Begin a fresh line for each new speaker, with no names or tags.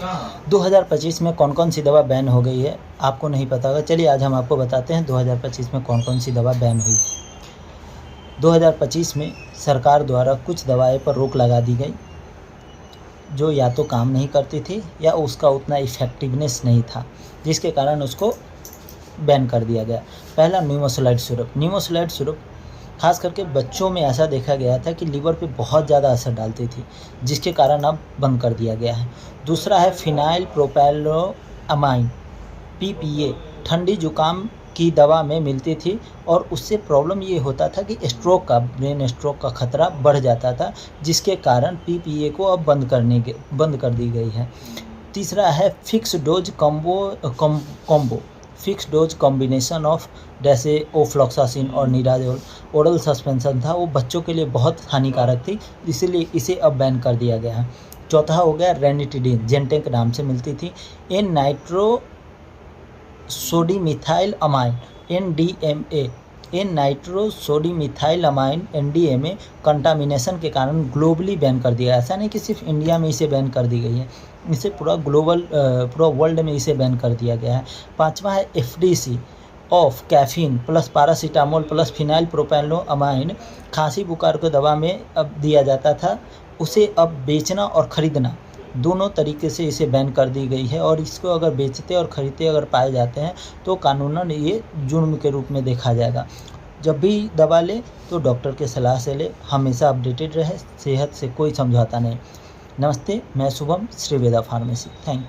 2025 में कौन कौन सी दवा बैन हो गई है, आपको नहीं पता होगा। चलिए आज हम आपको बताते हैं 2025 में कौन कौन सी दवा बैन हुई। 2025 में सरकार द्वारा कुछ दवाएं पर रोक लगा दी गई जो या तो काम नहीं करती थी या उसका उतना इफ़ेक्टिवनेस नहीं था, जिसके कारण उसको बैन कर दिया गया। पहला न्यूमोसलाइड सिरप। न्यूमोसलाइड सिरप खास करके बच्चों में ऐसा देखा गया था कि लीवर पे बहुत ज़्यादा असर डालती थी, जिसके कारण अब बंद कर दिया गया है। दूसरा है फिनाइल प्रोपैलोअमाइन PPA। ठंडी जुकाम की दवा में मिलती थी और उससे प्रॉब्लम ये होता था कि ब्रेन स्ट्रोक का खतरा बढ़ जाता था, जिसके कारण PPA को अब बंद कर दी गई है। तीसरा है fix dose combo fix dose combination of, जैसे ओफ्लॉक्सासिन और निडाजोल ओरल सस्पेंशन था, वो बच्चों के लिए बहुत हानिकारक थी, इसीलिए इसे अब बैन कर दिया गया है। चौथा हो गया रेनिटिडीन, जेंटेक नाम से मिलती थी। एन नाइट्रोसोडिमिथाइलअमाइन NDMA कंटामिनेशन के कारण ग्लोबली बैन कर दिया। ऐसा नहीं कि सिर्फ इंडिया में इसे बैन कर दी गई है, इसे पूरा वर्ल्ड में इसे बैन कर दिया गया है। पांचवा है FDC of caffeine plus paracetamol plus phenylpropanolamine. खांसी बुखार को दवा में अब दिया जाता था, उसे अब बेचना और ख़रीदना दोनों तरीके से इसे बैन कर दी गई है, और इसको अगर बेचते और ख़रीदते अगर पाए जाते हैं तो कानूनन ये जुर्म के रूप में देखा जाएगा। जब भी दवा ले तो डॉक्टर के सलाह से ले, हमेशा अपडेटेड रहे, सेहत से कोई समझौता नहीं। नमस्ते, मैं शुभम, श्री वेदा फार्मेसी। Thank you.